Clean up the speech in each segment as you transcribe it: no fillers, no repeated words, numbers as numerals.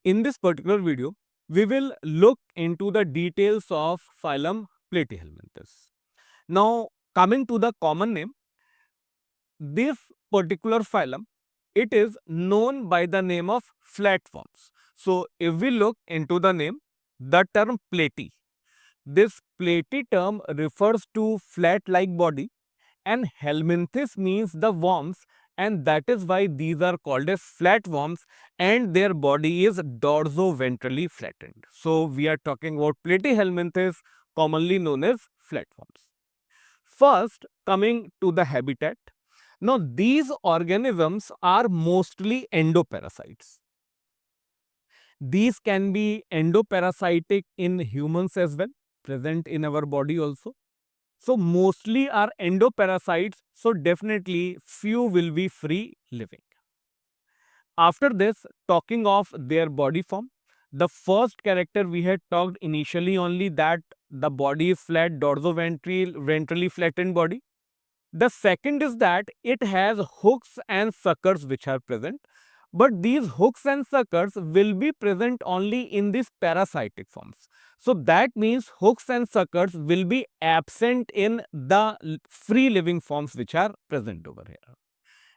In this particular video, we will look into the details of phylum Platyhelminthes. Now, coming to the common name, this particular phylum, it is known by the name of flatworms. So, if we look into the name, the term platy, this platy term refers to flat-like body, and helminthes means the worms, and that is why these are called as flatworms, and their body is dorso-ventrally flattened. So we are talking about platyhelminthes, commonly known as flatworms. First, coming to the habitat. Now these organisms are mostly endoparasites. These can be endoparasitic in humans as well, present in our body also. So mostly are endoparasites, so definitely few will be free living. After this, talking of their body form, the first character we had talked initially only that the body is flat, ventrally flattened body. The second is that it has hooks and suckers which are present, but these hooks and suckers will be present only in these parasitic forms. So that means hooks and suckers will be absent in the free living forms which are present over here.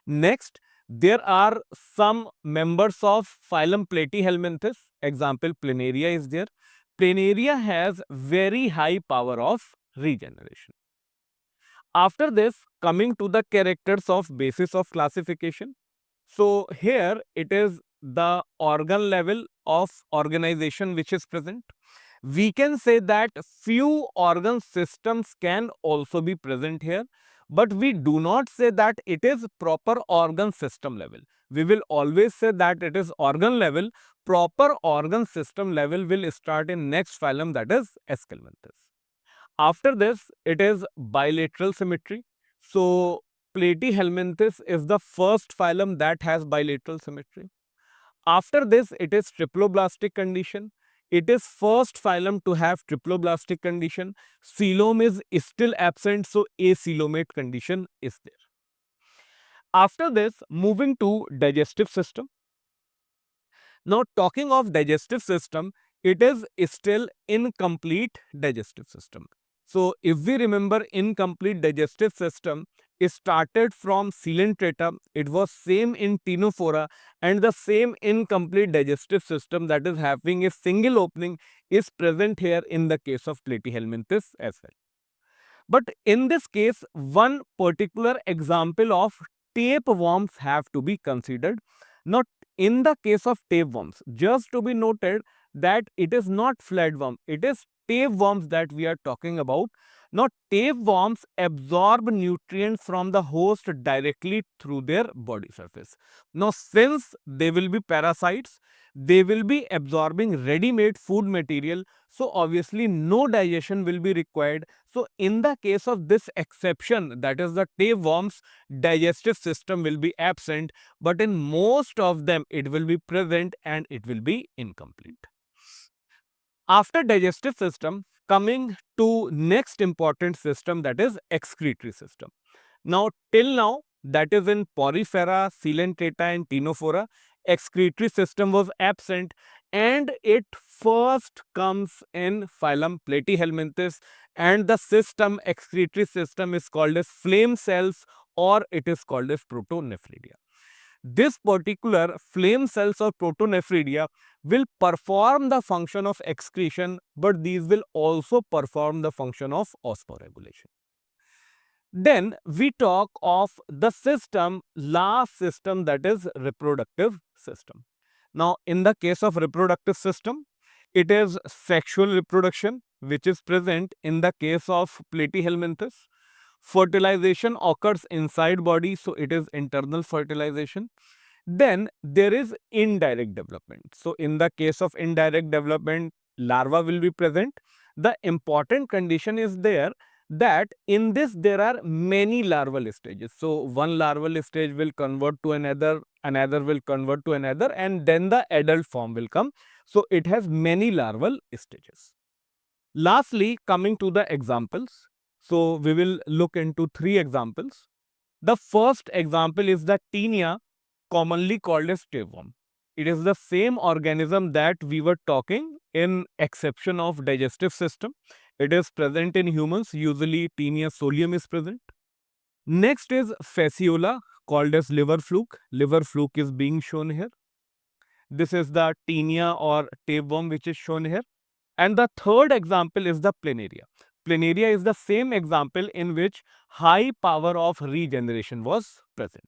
Next, there are some members of phylum Platyhelminthes. Example, Planaria is there. Planaria has very high power of regeneration. After this, coming to the characters of basis of classification. So here it is the organ level of organization which is present. We can say that few organ systems can also be present here, but we do not say that it is proper organ system level. We will always say that it is organ level. Proper organ system level will start in next phylum, that is Aschelminthes. After this, it is bilateral symmetry. So, Platyhelminthes is the first phylum that has bilateral symmetry. After this, it is triploblastic condition. It is first phylum to have triploblastic condition. Coelom is still absent, so acoelomate condition is there. After this, moving to digestive system. Now, talking of digestive system, it is still incomplete digestive system. So, if we remember, incomplete digestive system is started from Coelenterata, it was same in Ctenophora, and the same incomplete digestive system that is having a single opening is present here in the case of Platyhelminthes as well. But in this case, one particular example of tapeworms have to be considered. Not in the case of tapeworms, just to be noted that it is not flatworm, it is tapeworms that we are talking about. Now, tapeworms absorb nutrients from the host directly through their body surface. Now, since they will be parasites, they will be absorbing ready-made food material, so obviously no digestion will be required. So, in the case of this exception, that is the tapeworms, digestive system will be absent, but in most of them it will be present and it will be incomplete. After digestive system, coming to next important system, that is excretory system. Now, till now, that is in Porifera, Coelenterata and Ctenophora, excretory system was absent, and it first comes in phylum Platyhelminthes, and the system, excretory system, is called as flame cells, or it is called as protonephridia. This particular flame cells or protonephridia will perform the function of excretion, but these will also perform the function of osmoregulation. Then we talk of the system, last system, that is reproductive system. Now, in the case of reproductive system, it is sexual reproduction which is present in the case of Platyhelminthes. Fertilization occurs inside body, so it is internal fertilization. Then there is indirect development. So, in the case of indirect development, larva will be present. The important condition is there that in this there are many larval stages. So, one larval stage will convert to another, another will convert to another, and then the adult form will come. So, it has many larval stages. Lastly, coming to the examples. So, we will look into 3 examples. The first example is the Taenia, commonly called as tapeworm. It is the same organism that we were talking in exception of digestive system. It is present in humans. Usually Taenia solium is present. Next is fasciola, called as liver fluke. Liver fluke is being shown here. This is the Taenia or tapeworm which is shown here. And the third example is the planaria. Planaria is the same example in which high power of regeneration was present.